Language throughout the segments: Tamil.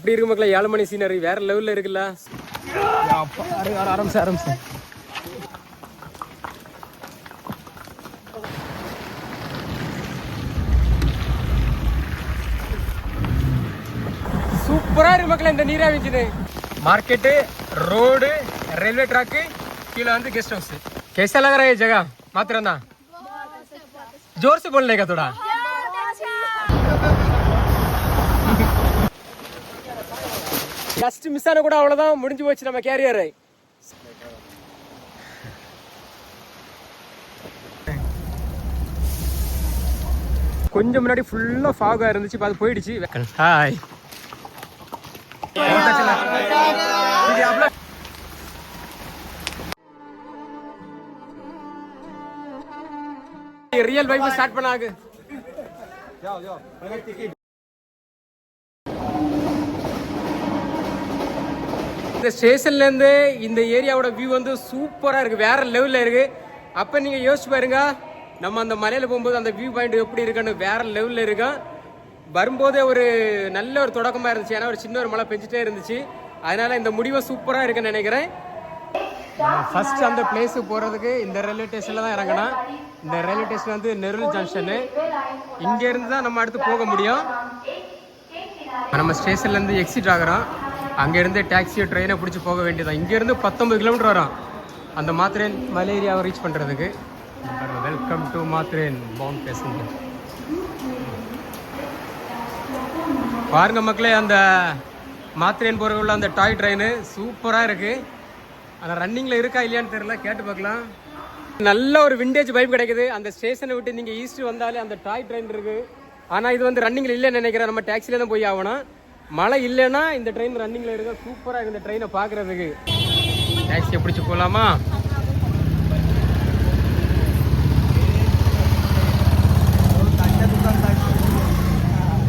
எப்படி இருக்கு மக்களே 7 மணி சீனரி வேற லெவல்ல இருக்குல்ல. ஆரம்பிச்சு சூப்பரா இருக்கு மக்களே இந்த நீராவிக்குது. मार्केट रोड रेलवे ट्रैक कீழ வந்து गेस्ट हाउस. कैसा लग रहा है ये जगह मात्रना? जोर से बोलने का थोड़ा. ஜஸ்ட் மிஸ் ஆன கூட அவ்வளவுதான், முடிஞ்சு போச்சு நம்ம கேரியர். கொஞ்சம் முன்னாடி ஃபுல்லா ஃபாகா இருந்துச்சு, இப்ப அது போயிடுச்சு. ஹாய் रियल वाइब स्टार्ट बना आगे जाओ जाओ இந்த ஸ்டேஷன்ல இருந்து இந்த ஏரியாவோட வியூ வந்து சூப்பரா இருக்கு, வேற லெவல்ல இருக்கு. அப்ப நீங்க யோசிச்சு பாருங்க, நம்ம அந்த மலையில போகும்போது அந்த வியூ பாயிண்ட் எப்படி இருக்குன்னு வேற லெவல்ல இருக்கு. வரும்போதே ஒரு நல்ல ஒரு தொடக்கமா இருந்துச்சு, ஏன்னா ஒரு சின்ன ஒரு மழை பெஞ்சிட்டே இருந்துச்சு. அதனால இந்த முடிவை சூப்பரா இருக்குன்னு நினைக்கிறேன். ஃபர்ஸ்ட் அந்த பிளேஸுக்கு போகிறதுக்கு இந்த ரயில்வே ஸ்டேஷனில் தான் இறங்கணும். இந்த ரயில்வே ஸ்டேஷன் வந்து நெருல் ஜங்ஷனு. இங்கேருந்து தான் நம்ம அடுத்து போக முடியும். நம்ம ஸ்டேஷன்லேருந்து எக்ஸிட் ஆகிறோம். அங்கேருந்து டாக்ஸியோ ட்ரெயினை பிடிச்சி போக வேண்டியதான். இங்கேருந்து 19 கிலோமீட்டர் வரும் அந்த மாத்ரேன் மலை ஏரியாவை ரீச் பண்ணுறதுக்கு. Welcome to Matheran bound passenger. பாருங்க மக்களே, அந்த மாத்ரேன் போகிறதுக்குள்ள அந்த டாய் ட்ரெயின் சூப்பராக இருக்குது. ஆனால் ரன்னிங்கில் இருக்கா இல்லையான்னு தெரியல, கேட்டு பார்க்கலாம். நல்ல ஒரு விண்டேஜ் வைப் கிடைக்குது. அந்த ஸ்டேஷனை விட்டு நீங்கள் ஈஸ்ட் வந்தாலே அந்த டாய் ட்ரெயின் இருக்குது. ஆனால் இது வந்து ரன்னிங்கில் இல்லைன்னு நினைக்கிறேன், நம்ம டாக்ஸியில் தான் போய் ஆகணும். மழை இல்லைன்னா இந்த ட்ரெயின் ரன்னிங்கில் இருக்க. சூப்பராக இருக்குது இந்த ட்ரெயினை பார்க்குறதுக்கு. டாக்ஸியை பிடிச்சி போகலாமா?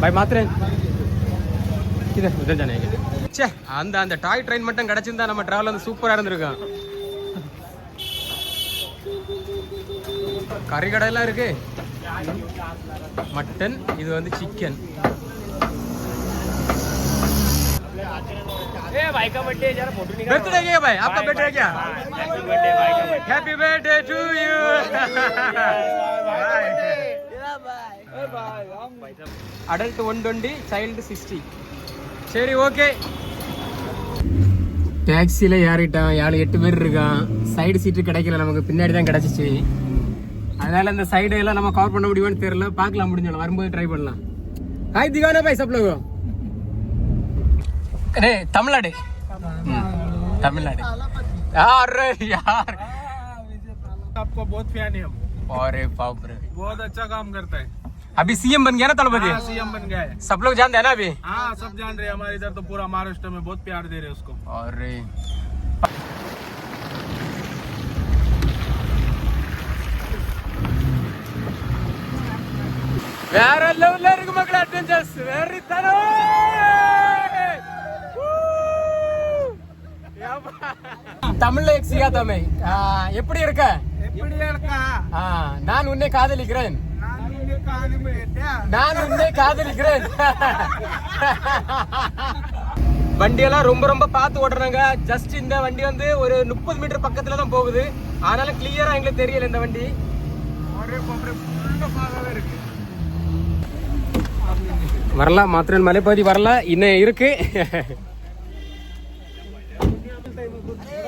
பாய் மாத்திரேன் அந்த அந்த டாய் ட்ரெயின் மட்டும் கிடைச்சிருந்தா நம்ம டிராவல் வந்து சூப்பரா இருந்திருக்கும். கறி கடையெல்லாம் இருக்கு, மட்டன், இது வந்து சிக்கன். बर्थडे क्या भाई? आपका बर्थडे क्या? Happy birthday to you. Adult 120, child 60. சரி ஓகே. டாக்ஸியில் ஏறிட்டான். 7-8 பேர் இருக்கான். சைடு சீட்டு கிடைக்கல, நமக்கு பின்னாடி தான் கிடச்சிச்சு. அதனால இந்த சைடு எல்லாம் நம்ம கவர் பண்ண முடியுமான்னு தெரியல, பார்க்கலாம், முடிஞ்சோம் வரும்போது ட்ரை பண்ணலாம். ஹாய் திகானா பாய் சப் லோகோ. अरे तमिलनाडु तमिलनाडु अरे यार आपको बहुत फैन है हम. अरे बाप रे, बहुत अच्छा काम करता है. अभी सीएम बन गया ना तलपति? सीएम बन गया है. सब लोग जानते हैं ना अभी? हाँ सब जान रहे हैं. हमारे इधर तो पूरा महाराष्ट्र में बहुत प्यार दे रहे हैं उसको. अरे வேற லெவல்ல இருக்கு மக்களே அட்வென்ச்சர்ஸ். வெரி தரோ. தமிழ்ல எக்ஸியா தமை எப்படி இருக்க? எப்படி இருக்கா? நான் உன்னை காதலிக்கிறேன். நான் உன்னை காதலிக்கிறேன். வண்டியெல்லாம் ரொம்ப ரொம்ப பார்த்து ஓடுறாங்க. ஜஸ்ட் இந்த வண்டி வந்து ஒரு 30 மீட்டர் பக்கத்துல தான் போகுது. அதனால கிளியரா எங்களுக்கு தெரியல இந்த வண்டி. வரலாம், மாத்திரன் மலைப்பகுதி வரலாம், இன்னும் இருக்கு.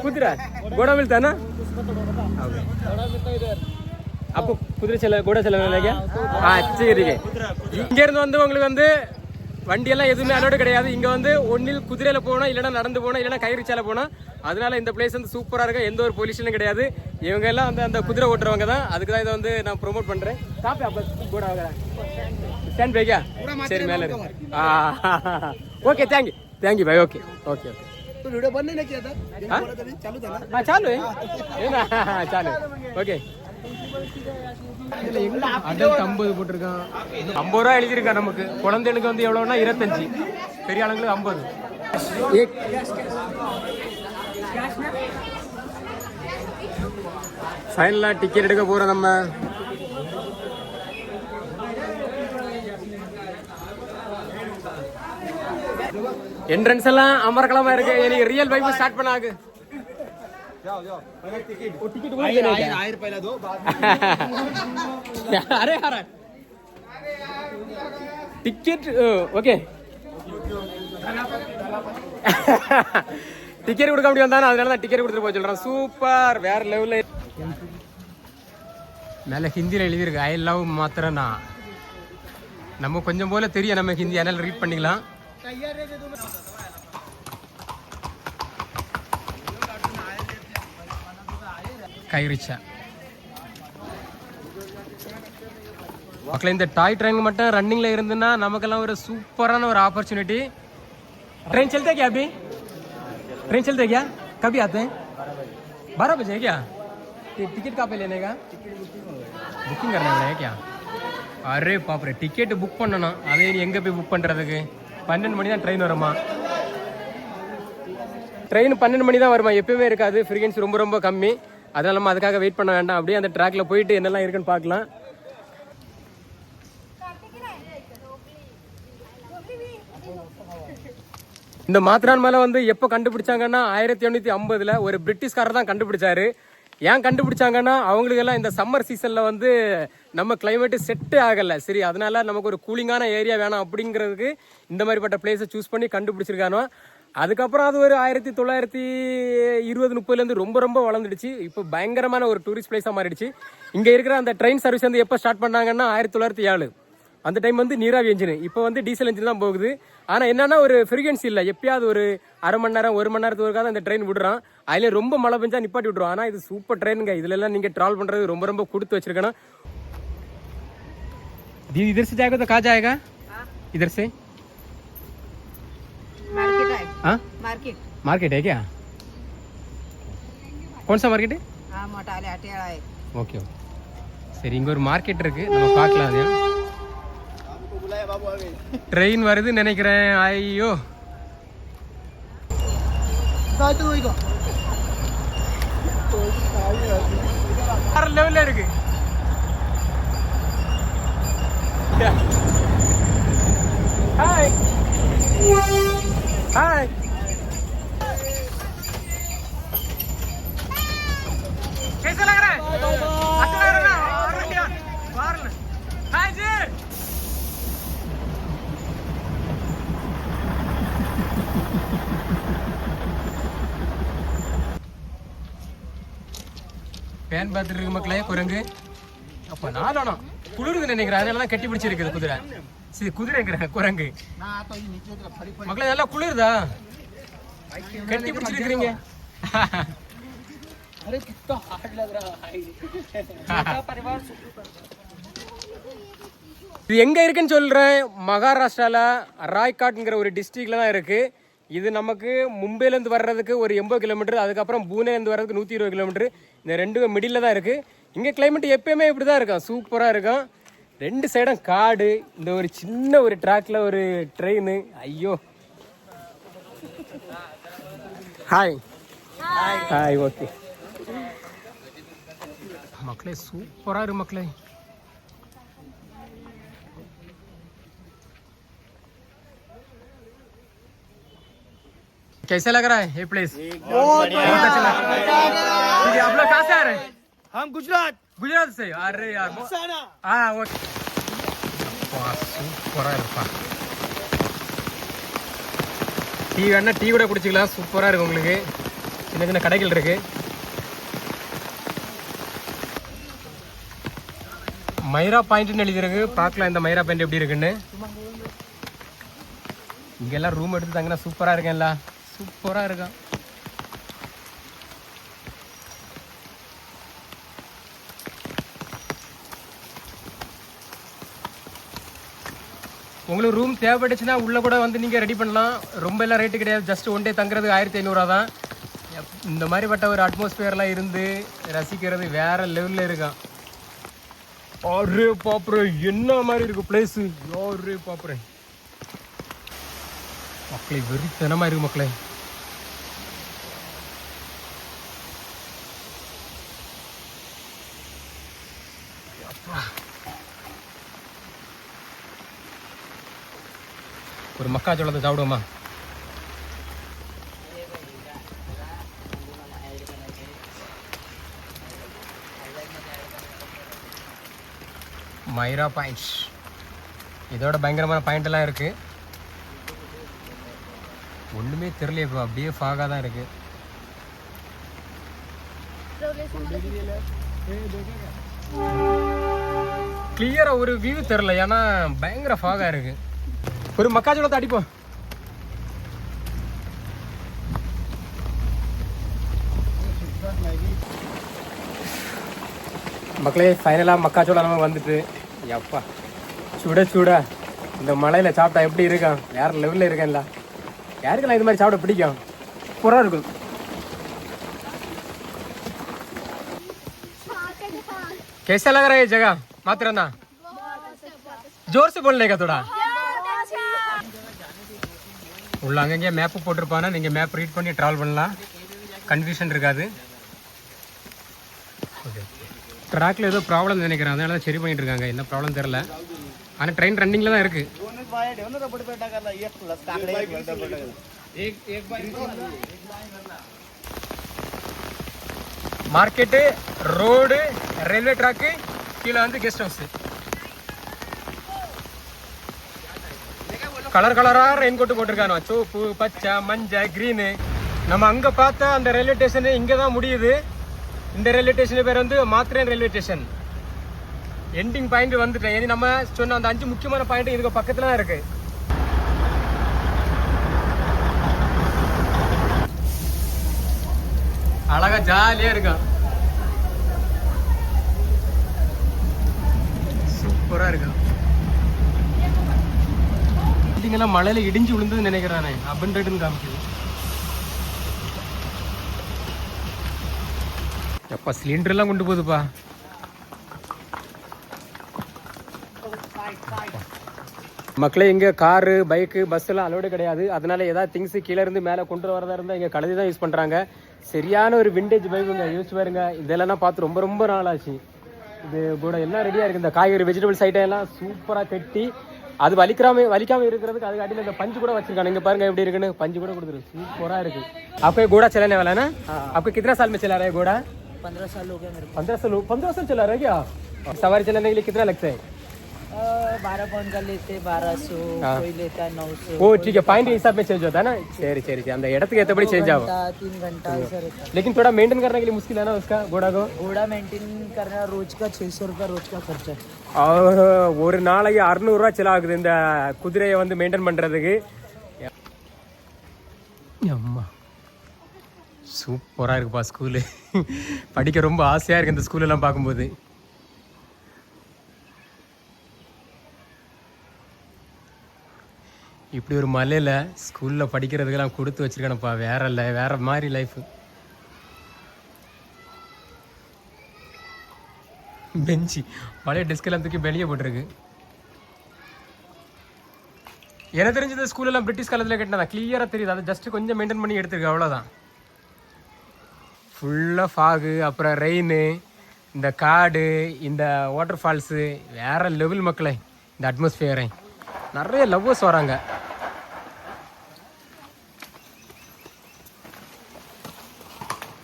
कुदरा घोड़ा मिलता है ना? आपको कुதிரை செல घोड़ा செல क्या? சரி. இங்க இருந்து வந்து உங்களுக்கு வந்து வண்டி எல்லாம் எதுவுமே அலோடு கிடையாது. இங்க வந்து ஒன்னில் குதிரையில போகணும், இல்லைன்னா நடந்து போகணும், இல்லைன்னா கயிறுச்சால போகணும். அதனால இந்த பிளேஸ் வந்து சூப்பரா இருக்கு, எந்த ஒரு பொல்யூஷனும் கிடையாது. இவங்க எல்லாம் வந்து அந்த குதிரை ஓட்டுறவங்க தான். அதுக்கு தான் இதை வந்து நான் ப்ரொமோட் பண்றேன். கூட ஸ்டாண்ட் பைக்கா? சரி மேல இருக்கு. Okay thank you bye. Okay okay video बनने नहीं किया था. चालू था ना? चालू है ना? चालू ओके. அடல்ட் 50 போட்டிருக்கான். 50 ரூபா எழுதியிருக்கான். நமக்கு குழந்தைகளுக்கு வந்து எவ்வளோன்னா 25, பெரிய ஆளுங்களுக்கு 50. ஃபைனலாக டிக்கெட் எடுக்க போகிறோம் நம்ம. என்ட்ரன்ஸ் எல்லாம் அமர்க்கலமா இருக்கு. எனக்கு ரியல் வைப் ஸ்டார்ட் பண்ணாங்க. अरे यार टिकट ओके டிக்கெட் கொடுக்க முடியும் தானே, அதனால தான் டிக்கெட் கொடுத்துட்டு போக சொல்கிறேன். சூப்பர், வேற லெவலில். மேலே ஹிந்தியில் எழுதியிருக்கு ஐ லவ் மாத்திரம்னா. நம்ம கொஞ்சம் போல தெரியும் நம்ம ஹிந்தி, அதனால ரீட் பண்ணிக்கலாம். கைரிச்சா மக்களே, இந்த டாய் ட்ரெயின் மட்டும் ரன்னிங்ல இருந்துன்னா நமக்கெல்லாம் ஒரு சூப்பரான ஒரு ஆப்பர்ச்சுனிटी. ट्रेन चलते क्या अभी? ट्रेन चलते क्या? कभी आते हैं? 12 बजे क्या? टिकट कहाँ पे लेने का? बुकिंग करना है क्या? अरे बाप रे, टिकट बुक பண்ணனும். அதே எங்க போய் புக் பண்றதுக்கு? 12 மணி தான் ட்ரெயின் வருமா? ட்ரெயின் 12 மணி தான் வருமா? எப்பவுமே இருக்காது, ஃப்ரீக்வன்சி ரொம்ப ரொம்ப கம்மி. அதனால நம்ம அதுக்காக வெயிட் பண்ண வேண்டாம். அப்படியே அந்த ட்ராக்ல போயிட்டு என்னெல்லாம் இருக்குன்னு பார்க்கலாம். இந்த மாத்ரான் மலை வந்து எப்போ கண்டுபிடிச்சாங்கன்னா 1850 ஒரு பிரிட்டிஷ்காரர் தான் கண்டுபிடிச்சாரு. ஏன் கண்டுபிடிச்சாங்கன்னா அவங்களுக்கெல்லாம் இந்த சம்மர் சீசனில் வந்து நம்ம கிளைமேட்டு செட்டு ஆகலை. சரி, அதனால நமக்கு ஒரு கூலிங்கான ஏரியா வேணும் அப்படிங்கிறதுக்கு இந்த மாதிரிப்பட்ட பிளேஸை சூஸ் பண்ணி கண்டுபிடிச்சிருக்கானோ. அதுக்கப்புறம் அது ஒரு 1920-30 ரொம்ப ரொம்ப வளர்ந்துடுச்சு. இப்போ பயங்கரமான ஒரு டூரிஸ்ட் பிளேஸாக மாறிடுச்சு. இங்கே இருக்கிற அந்த ட்ரெயின் சர்வீஸ் வந்து எப்போ ஸ்டார்ட் பண்ணாங்கன்னா 1907. அந்த டைம் வந்து நீராவி என்ஜின், இப்போ வந்து டீசல் என்ஜின் தான் போகுது. ஆனால் என்னன்னா ஒரு ஃப்ரீக்வன்சி இல்லை, எப்பயாவது ஒரு அரை மணி நேரம் 1 மணி நேரத்துக்காக அந்த ட்ரெயின் விடுறான். அதில் ரொம்ப மழை பெஞ்சா நிப்பாட்டி விட்ருவோம். ஆனால் இது சூப்பர் ட்ரெயினுங்க. இதுலலாம் நீங்கள் ட்ராவல் பண்ணுறது ரொம்ப ரொம்ப கொடுத்து வச்சிருக்கணும். दीदी इधर से जाएगा तो कहाँ जाएगा? इधर से मार्केट है. हाँ, मार्केट है क्या? कौन सा मार्केट है? हाँ, मोटाले अटियाला है. ஓகே ஓகே, சரி. இங்கே ஒரு மார்க்கெட் இருக்கு, நம்ம பார்க்கலாம். அதையும் ட்ரெயின் வருதுன்னு நினைக்கிறேன். ஐயோ, வேற லெவல்ல இருக்கு. हाय हाय, कैसा लग रहा है? अच्छा लग रहा है ना? और क्या बाहर में हाय जी. ஃபேன் பார்த்துட்டு இருக்கு மக்களே. குரங்கு அப்போ நானும் குளிருது நினைக்கிறேன், அதனால தான் கட்டி பிடிச்சிருக்குது குதிரை. சரி, குதிரைங்கிற குரங்கு மக்களே நல்லா குளிருதா? கட்டி பிடிச்சிருக்கிறீங்க. இது எங்க இருக்குன்னு சொல்றேன். மகாராஷ்டிரால ராய்காட்ங்கிற ஒரு டிஸ்ட்ரிக்ட்ல தான் இருக்கு. இது நமக்கு மும்பைலேருந்து வர்றதுக்கு ஒரு 80 கிலோமீட்டர், அதுக்கப்புறம் பூனேலேருந்து வர்றதுக்கு 120 கிலோமீட்டர். இந்த ரெண்டு மிடில் தான் இருக்குது. இங்கே கிளைமேட் எப்பயுமே இப்படி தான் இருக்கும், சூப்பராக இருக்கும். ரெண்டு சைடும் காடு, இந்த ஒரு சின்ன ஒரு ட்ராக்ல ஒரு ட்ரெயின். ஐயோ, ஹாய் ஹாய். ஓகே மக்களே, சூப்பராக இருக்கு மக்களே. कैसा लग रहा है ये प्लेस? बहुत अच्छा लग रहा है. आप लोग कहाँ से आ रहे हैं? हम गुजरात से. अरे यार, हाँ वो சூப்பரா இருப்பா. டீ வேணா டீ கூட குடிச்சிக்கலாம், சூப்பரா இருக்கு. உங்களுக்கு சின்ன சின்ன கடைகள் இருக்கு. மைரா பாயிண்ட்னு எழுதிருக்கு, பார்க்கலாம் இந்த மைரா பாயிண்ட் எப்படி இருக்குன்னு. இங்கெல்லாம் ரூம் எடுத்து தங்கினா சூப்பரா இருக்கேன்ல, சூப்பரா இருக்கும். உங்களுக்கு ரூம் தேவைப்பட்டுச்சுன்னா உள்ள கூட வந்து நீங்கள் ரெடி பண்ணலாம். ரொம்ப எல்லாம் ரேட்டு கிடையாது, ஜஸ்ட் ஒன் டே தங்குறது 1500 தான். இந்த மாதிரிப்பட்ட ஒரு அட்மாஸ்பியர்லாம் இருந்து ரசிக்கிறது வேற லெவலில் இருக்கும். அரே பாப்புரே, என்ன மாதிரி இருக்கு பிளேஸு. அரே பாப்புரே மக்களே, வெறித்தனமாக இருக்கு மக்களே. ஒரு மக்காச்சோளத்தை சாப்பிடுவோமா? மைரா பாயிண்ட்ஸ். இதோட பயங்கரமான பாயிண்ட் எல்லாம் இருக்கு. ஒண்ணுமே தெரியல இப்போ, அப்படியே ஃபாகா தான் இருக்கு. கிளியரா ஒரு வியூ தெரியல, ஏன்னா பயங்கர ஃபாகா இருக்கு. ஒரு மக்காச்சோளத்தை அடிப்போம். மக்களே ஃபைனலாக மக்காச்சோளம் நம்ம வந்துட்டு, எப்பா சுட சுட இந்த மலையில் சாப்பிட்டா எப்படி இருக்கான், வேற லெவலில் இருக்கேன்ல. யாருக்கெல்லாம் இது மாதிரி சாப்பிட பிடிக்கும், சூப்பராக இருக்கும். कैसा लग रहा है ये जगह मात्रना? जोर से बोलने का थोड़ा. உள்ள அங்கங்கே மேப்பு போட்டிருப்பானா, நீங்கள் மேப் ரீட் பண்ணி ட்ராவல் பண்ணலாம், கன்ஃபியூஷன் இருக்காது. ஓகே, ட்ராக்ல ஏதோ ப்ராப்ளம் நினைக்கிறேன், அதனால தான் சரி பண்ணிட்டு இருக்காங்க. என்ன ப்ராப்ளம் தெரில, ஆனால் ட்ரெயின் ரன்னிங்கில் தான் இருக்குது. மார்க்கெட்டு, ரோடு, ரயில்வே ட்ராக்கு, கீழே வந்து கெஸ்ட் ஹவுஸ். கலர் கலராக ரெயின் கோட்டு போட்டிருக்கானோ, சோப்பு, பச்சை, மஞ்சள், க்ரீனு. நம்ம அங்கே பார்த்த அந்த ரயில்வே ஸ்டேஷனு இங்கே தான் முடியுது. இந்த ரயில்வே ஸ்டேஷன் பேர் வந்து மாத்ரேன் ரயில்வே ஸ்டேஷன். எண்டிங் பாயிண்ட் வந்துட்டேன். ஏன்னா நம்ம சொன்ன அந்த 5 முக்கியமான பாயிண்ட் இதுக்கு பக்கத்தில் தான் இருக்குது. அழகா ஜாலியா இருக்கும், சூப்பரா இருக்கும். பில்டிங்கெல்லாம் மழையில இடிஞ்சு விழுந்ததுன்னு நினைக்கிறானே, அப்படின்ட்டு காமிக்குது. எப்பா சிலிண்டர் எல்லாம் கொண்டு போகுதுப்பா. மக்களே இங்கே காரு, பைக்கு, பஸ் எல்லாம் அலோடு கிடையாது. அதனால ஏதாவது திங்ஸ் கீழே இருந்து மேலே கொண்டு வரதா இருந்தால் இங்கே கழுதி தான் யூஸ் பண்ணுறாங்க. சரியான ஒரு விண்டேஜ் பைக்குங்க, யோசிச்சு பாருங்க. இதெல்லாம் பார்த்து ரொம்ப ரொம்ப நாள் ஆச்சு. இது கூட எல்லாம் ரெடியாக இருக்குது. இந்த காய்கறி வெஜிடபிள்ஸ் ஐட்டம் எல்லாம் சூப்பராக கட்டி, அது வலிக்காமல் இருக்கிறதுக்கு அதுக்கு அடியில் இந்த பஞ்சு கூட வச்சிருக்காங்க. இங்கே பாருங்க எப்படி இருக்குன்னு, பஞ்சு கூட கொடுத்துரு, சூப்பராக இருக்கு. आपको घोड़ा चलाने वाला है ना? आपको कितना साल में चला रहा है घोड़ा? 15 साल हो गए मेरे को. 15 साल चला रहा है क्या? सवारी चलाने के लिए कितना लगता है? 12 पाउंड का लेते, 1200, कोई लेता है 900. ओ ठीक है, पॉइंट हिसाब में चेंज होता है ना. சரி சரி சரி, அந்த இடத்துக்கு ஏற்றபடி சேஞ்ச் ஆகும். 3 घंटा ऐसा रहता है. लेकिन थोड़ा मेंटेन करने के लिए मुश्किल है ना उसका, घोड़ा को. घोड़ा मेंटेन करना रोज का 600 रुपया रोज का खर्चा है. ஒரு நாளைக்கு 600 ரூபா செலவாகுது இந்த குதிரையை வந்து மெயின்டைன் பண்றதுக்கு. அம்மா சூப்பரா இருக்குப்பா ஸ்கூலு. படிக்க ரொம்ப ஆசையா இருக்கு இந்த ஸ்கூல் எல்லாம் பார்க்கும்போது. இப்படி ஒரு மலையில் ஸ்கூலில் படிக்கிறதுக்கெல்லாம் கொடுத்து வச்சுருக்கேனப்பா. வேற மாதிரி லைஃப். பெஞ்சு பழைய டெஸ்கெல்லாம் தூக்கி வெளியே போட்டிருக்கு. எனக்கு தெரிஞ்சது ஸ்கூலெல்லாம் பிரிட்டிஷ் காலத்தில் கட்டினதான், கிளியராக தெரியுது. அதை ஜஸ்ட்டு கொஞ்சம் மெயின்டைன் பண்ணி எடுத்துருக்கு, அவ்வளோதான். ஃபுல்லாக ஃபாகு, அப்புறம் ரெயின், இந்த காடு, இந்த வாட்டர் ஃபால்ஸு, வேறு லெவல் மக்களே. இந்த அட்மாஸ்பியரை நிறைய லவ்வர்ஸ் வராங்க.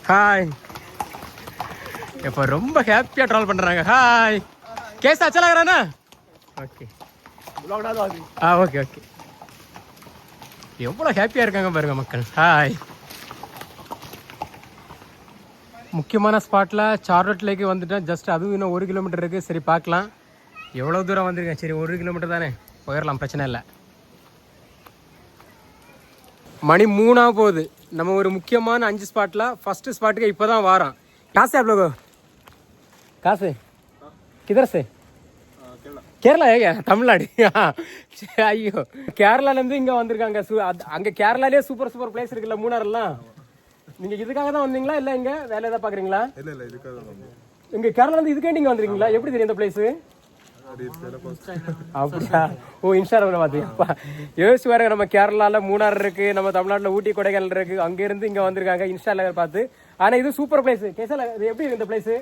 हाय, இப்போ ரொம்ப ஹாப்பியாக ட்ராவல் பண்ணுறாங்க. ஹாய், கேஸ் अच्छा लग रहा है ना? Okay okay okay. எவ்வளோ ஹாப்பியாக இருக்காங்க பாருங்க மக்கள். ஹாய். முக்கியமான ஸ்பாட்டில் சார்லட் லேக்கு வந்துட்டேன். ஜஸ்ட் அதுவும் இன்னும் 1 கிலோமீட்டர் இருக்குது. சரி பார்க்கலாம் எவ்வளோ தூரம் வந்திருக்கேன். சரி 1 கிலோமீட்டர் தானே, போயிடலாம், பிரச்சனை இல்லை. மணி 3 போகுது. நம்ம ஒரு முக்கியமான 5 ஸ்பாட்டில் ஃபஸ்ட்டு ஸ்பாட்டுக்கு இப்போ தான் வாரோம். காசு आप लोग? காசு किधर से? கேரளா. ஏங்க தமிழ்நாடு? ஐயோ, கேரளாலேருந்து இங்கே வந்திருக்காங்க. அங்கே கேரளாலேயே சூப்பர் சூப்பர் பிளேஸ் இருக்குல்ல மூணாறுலாம். நீங்கள் இதுக்காக தான் வந்தீங்களா இல்லை இங்கே வேலை எதாவது பார்க்குறீங்களா? இல்லை இதுக்காக தான். இங்கே கேரளாலேருந்து இதுக்கே நீங்கள் வந்துருக்கீங்களா? எப்படி தெரியும் இந்த பிளேஸு? அப்படியா? ஓ, இன்ஸ்டாகிராமில் பார்த்தீங்கப்பா. யோசிச்சு பாருங்க, நம்ம கேரளாவில் மூணாறு இருக்குது, நம்ம தமிழ்நாட்டில் ஊட்டி கொடைக்கானல் இருக்குது. அங்கேருந்து இங்கே வந்திருக்காங்க இன்ஸ்டாவில் பார்த்து. ஆனால் இது சூப்பர் பிளேஸு. கேசல இது எப்படி இருக்கு இந்த பிளேஸு?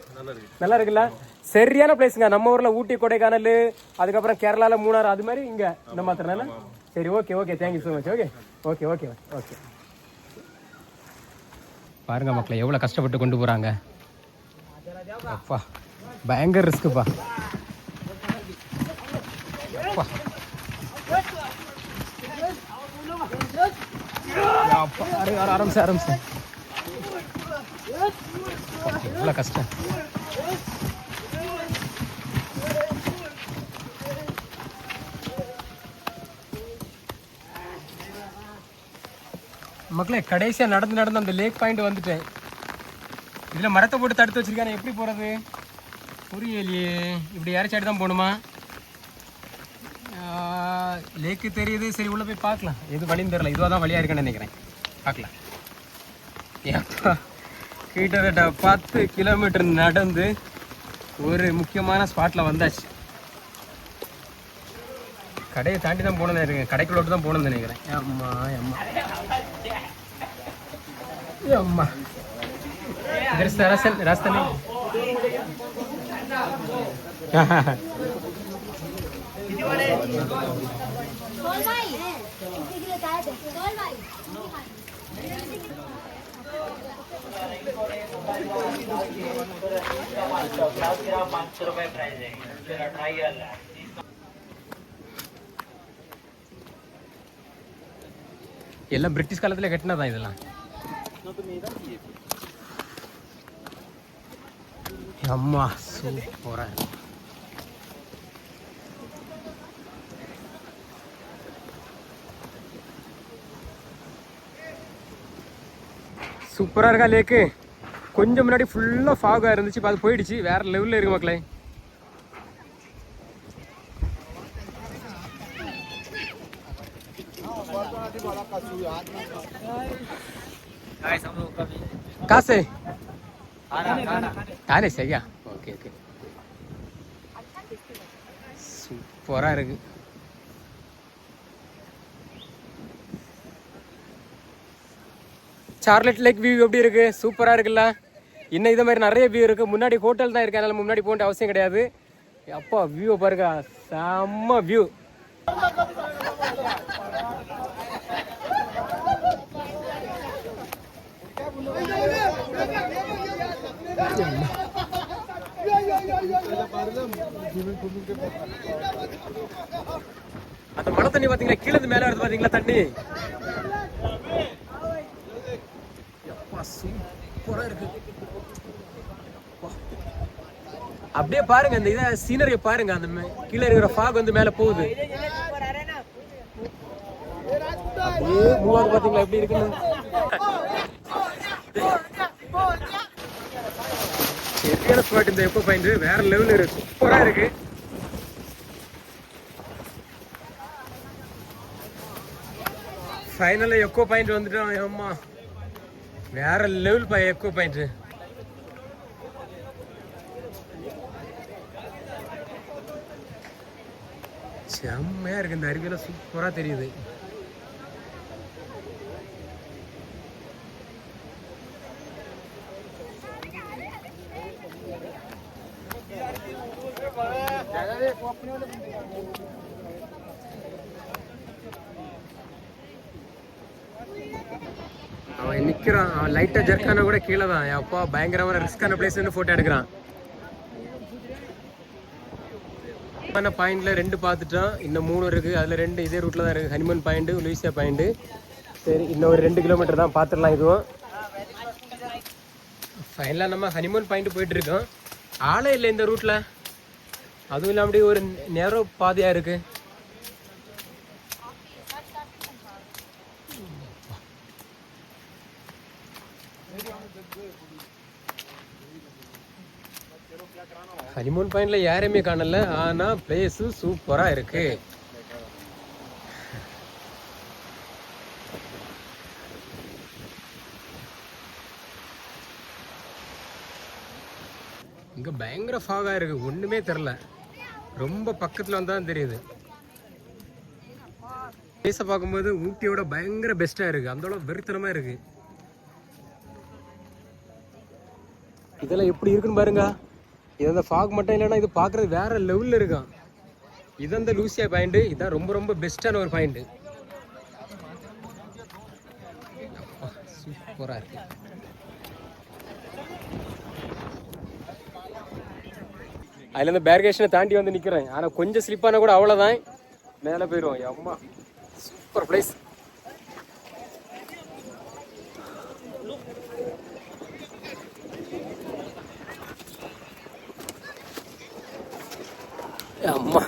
நல்லா இருக்குல்ல? சரியான பிளேஸுங்க. நம்ம ஊரில் ஊட்டி கொடைக்கானல், அதுக்கப்புறம் கேரளாவில் மூணாறு, அது மாதிரி இங்கே இந்த மாத்திரனால. சரி okay okay, thank you so much. Okay okay okay okay. பாருங்க மக்களை எவ்வளோ கஷ்டப்பட்டு கொண்டு போகிறாங்க. அப்பா பயங்கர ரிஸ்க்குப்பா. ஆரம்பிச்சு எவ்வளோ கஷ்டம். மக்களே கடைசியாக நடந்து அந்த லேக் பாயிண்ட் வந்துட்டேன். இதில் மரத்தை போட்டு தடுத்து வச்சிருக்கானே, எப்படி போகிறது புரியலையே. இப்படி இறச்சாடி தான் போகணுமா? லேக்கு தெரியுது, சரி உள்ளே போய் பார்க்கலாம். எது வழின்னு தெரியல, இதுவாக தான் வழியாக இருக்குன்னு நினைக்கிறேன். பார்க்கலாம். ஏப்பா கிட்டத்தட்ட 10 கிலோமீட்டர் நடந்து ஒரு முக்கியமான ஸ்பாட்டில் வந்தாச்சு. கடையை தாண்டி தான் போகணுன்னு நினைக்கிறேன், கடைக்குள்ள தான் போகணுன்னு நினைக்கிறேன். அம்மா அம்மா அம்மா ரசன் ரஸ்தனே எல்லாம் பிரிட்டிஷ் காலத்தில் கட்டினதான் இதெல்லாம். அம்மா சூப்பரா சூப்பரா இருக்கா லேக்கு. கொஞ்சம் முன்னாடி ஃபுல்லா ஃபாகா இருந்துச்சு, அது போயிடுச்சு. வேற லெவல்ல இருக்கு மக்களே. காசு தானே சரியா? ஓகே ஓகே சூப்பரா இருக்கு. சார்லட் லேக் வியூ எப்படி இருக்கு? சூப்பரா இருக்குல்ல. இன்னும் இதே மாதிரி நிறைய வியூ இருக்கு. முன்னாடி ஹோட்டல் தான் இருக்கு, அதனால முன்னாடி போக அவசியம் கிடையாது. அப்பா வியூ பாருங்க, செம்ம வியூ. அந்த மழை தண்ணி பாத்தீங்களா, கீழே மேல வருது பாத்தீங்களா தண்ணி. சூப்பரா இருக்கு. அப்படியே பாருங்க அந்த இத சீனரிய பாருங்க. அந்த கீழே இருக்கிற ஃபாக் வந்து மேல போகுது. அப்படியே மூவாவது பாத்தீங்களா எப்படி இருக்குன்னு. சரியான ஸ்பாட் இந்த எக்கோ பாயிண்ட், வேற லெவல்ல இருக்கு, சூப்பரா இருக்கு. ஃபைனலா எக்கோ பாயிண்ட் வந்துட்டோம். அம்மா வேற லெவல் பா எக்கோ பாயிண்ட். செம்மையா இருக்கு. இந்த அருவியில சூப்பரா தெரியுது. அவன் நிக்கிறான், அவன் லைட்டா ஜர்க்கான கூட கீழே தான். அப்பா பயங்கரமான ரிஸ்கான பிளேஸ் போட்டோ எடுக்கிறான். பாயிண்ட்ல 2 பார்த்துட்டோம், இன்னும் 3 இருக்கு. அதுல 2 இதே ரூட்ல தான் இருக்கு. Honeymoon point, Lucia point. சரி, இன்னும் ஒரு 2 கிலோமீட்டர் தான், பார்த்துடலாம். இதுவும் ஃபைனலா நம்ம ஹனிமூன் பாயிண்ட் போயிட்டு இருக்கோம். ஆளே இல்லை இந்த ரூட்ல, அதுவும் இல்லாம அப்படியே ஒரு நேரோ பாதையா இருக்கு. ஹனிமூன் பாயிண்ட்ல யாருமே காணல, ஆனா பிளேஸ் சூப்பரா இருக்கு. இங்க பயங்கர ஃபாகா இருக்கு, ஒண்ணுமே தெரியல. ரொம்ப பக்கத்துல வந்தாதான் தெரியுது. பிளேஸை பார்க்கும்போது ஊட்டியோட பயங்கர பெஸ்டா இருக்கு, அந்த அளவு வெறித்தனமா இருக்கு. இதெல்லாம் எப்படி இருக்குன்னு பாருங்க. இது அந்த ஃபாக் மட்டும் இல்லைன்னா இது பார்க்குறது வேற லெவலில் இருக்கும். இது அந்த லூசியா பாயிண்ட், இதுதான் ரொம்ப ரொம்ப பெஸ்ட்டான ஒரு பாயிண்ட். சூப்பராக இருக்கு. அதுல இருந்து பேரிகேஷனை தாண்டி வந்து நிற்கிறேன். ஆனால் கொஞ்சம் ஸ்லிப்பான கூட அவ்வளோதான். மேலே போயிடுவோம். அம்மா சூப்பர் பிளேஸ். அம்மா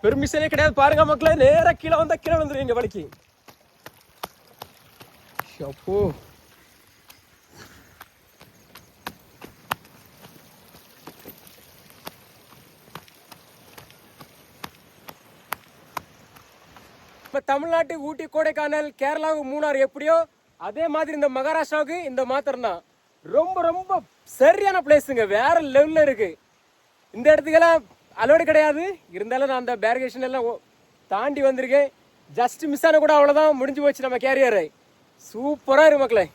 பெர்மிஷனே கிடையாது பாருங்க மக்களே. நேராக கீழே வந்தா கீழே வந்துருவீங்க வலிக்கு. அப்போ இப்போ தமிழ்நாட்டு ஊட்டி, கொடைக்கானல், கேரளாவுக்கு மூணார் எப்படியோ அதே மாதிரி இந்த மகாராஷ்டிராவுக்கு இந்த மாத்திரம் தான் ரொம்ப ரொம்ப சரியான பிளேஸுங்க. வேற லெவலில் இருக்கு. இந்த இடத்துக்கெல்லாம் அலோடு கிடையாது. இருந்தாலும் நான் அந்த பேரிகேஷன் எல்லாம் தாண்டி வந்திருக்கேன். ஜஸ்ட் மிஸ் ஆன கூட அவ்வளோதான், முடிஞ்சு போச்சு நம்ம கேரியரை. சூப்பராக இருக்கு மக்களே.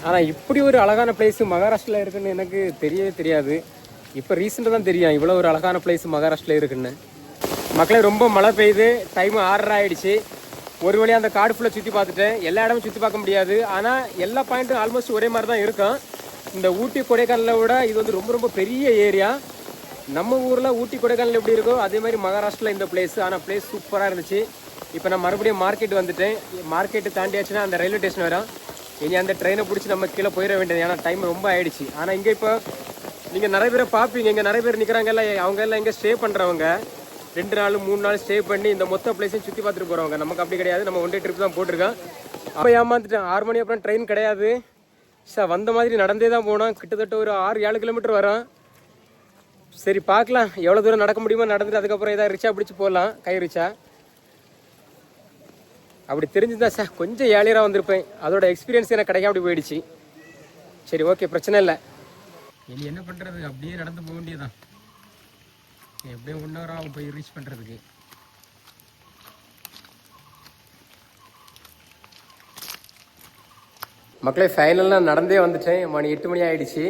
ஆனால் இப்படி ஒரு அழகான பிளேஸ் மகாராஷ்டிராவில் இருக்குன்னு எனக்கு தெரியவே தெரியாது. இப்போ ரீசெண்டாக தான் தெரியும் இவ்வளோ ஒரு அழகான பிளேஸ் மகாராஷ்டிராவில் இருக்குன்னு. மக்களே ரொம்ப மழை பெய்யுது. டைம் 6:30 ஆயிடுச்சு. ஒரு வழியாக அந்த காடு ஃபுல்லாக சுற்றி பார்த்துட்டேன். எல்லா இடமும் சுற்றி பார்க்க முடியாது. ஆனால் எல்லா பாயிண்ட்டும் ஆல்மோஸ்ட் ஒரே மாதிரி தான் இருக்கும். இந்த ஊட்டி கொடைக்கானலை விட இது வந்து ரொம்ப ரொம்ப பெரிய ஏரியா. நம்ம ஊரில் ஊட்டி கொடைக்கானல் எப்படி இருக்கோ அதே மாதிரி மகாராஷ்டிராவில் இந்த பிளேஸ். ஆனால் பிளேஸ் சூப்பராக இருந்துச்சு. இப்போ நான் மறுபடியும் மார்க்கெட் வந்துட்டேன். மார்க்கெட்டு தாண்டியாச்சுன்னா அந்த ரயில்வே ஸ்டேஷன் வரும். இனி அந்த ட்ரெயினை பிடிச்சி நம்ம கீழே போயிட வேண்டியது. ஏன்னா டைம் ரொம்ப ஆயிடுச்சு. ஆனால் இங்கே இப்போ நீங்கள் நிறைய பேரை பார்ப்பீங்க. இங்கே நிறைய பேர் நிற்கிறாங்கல்ல, அவங்க எல்லாம் இங்கே ஸ்டே பண்ணுறவங்க 2 நாள் 3 நாள் ஸ்டே பண்ணி இந்த மொத்த பிளேஸையும் சுற்றி பார்த்துட்டு போகிறவங்க. நமக்கு அப்படி கிடையாது. நம்ம 1 டே ட்ரிப் தான் போட்டிருக்கோம். அப்போ ஏமாந்துட்டேன். 6 மணி அப்புறம் ட்ரெயின் கிடையாது. சார் வந்த மாதிரி நடந்தே தான் போனோம். கிட்டத்தட்ட ஒரு 6-7 கிலோமீட்டர் வரும். சரி பார்க்கலாம் எவ்வளோ தூரம் நடக்க முடியுமோ நடந்துட்டு அதுக்கப்புறம் ஏதாவது ரிச்சா பிடிச்சி போடலாம். கை ரிச்சா அப்படி தெரிஞ்சுதான் சார் கொஞ்சம் ஏழியராக வந்திருப்பேன். அதோட எக்ஸ்பீரியன்ஸ் எனக்கு கிடைக்க அப்படி போயிடுச்சு. சரி ஓகே, பிரச்சனை இல்லை. இனி என்ன பண்ணுறது, அப்படியே நடந்து போக வேண்டியதுதான். எப்படியோ 1 hour ஆகும் போய் ரீச் பண்ணுறதுக்கு. மக்களே ஃபைனலாக நடந்தே வந்துட்டேன். மணி 8 மணி ஆகிடுச்சு.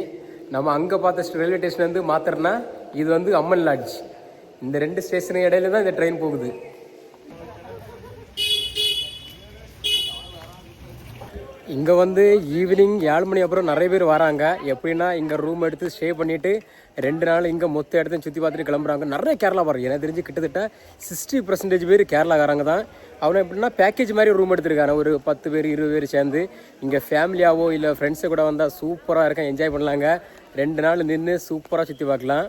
நம்ம அங்கே பார்த்த ரயில்வே ஸ்டேஷன் வந்து மாத்திரனா இது வந்து அம்மன் லாட்ஜ். இந்த 2 ஸ்டேஷனுக்கு இடையில தான் இந்த ட்ரெயின் போகுது. இங்கே வந்து ஈவினிங் 7 மணி அப்புறம் நிறைய பேர் வராங்க. எப்படின்னா இங்கே ரூம் எடுத்து ஸ்டே பண்ணிவிட்டு 2 நாள் இங்கே மொத்த இடத்தையும் சுற்றி பார்த்துட்டு கிளம்புறாங்க. நிறைய கேரளா பாருங்க. எனக்கு தெரிஞ்சு கிட்டத்தட்ட 60% பேர் கேரளாக்காரங்க தான். அவனை எப்படின்னா பேக்கேஜ் மாதிரி ரூம் எடுத்துருக்காங்க. ஒரு 10 பேர் 20 பேர் சேர்ந்து இங்கே ஃபேமிலியாவோ இல்லை ஃப்ரெண்ட்ஸை கூட வந்தால் சூப்பராக இருக்கும். என்ஜாய் பண்ணலாங்க. 2 நாள் நின்று சூப்பராக சுற்றி பார்க்கலாம்.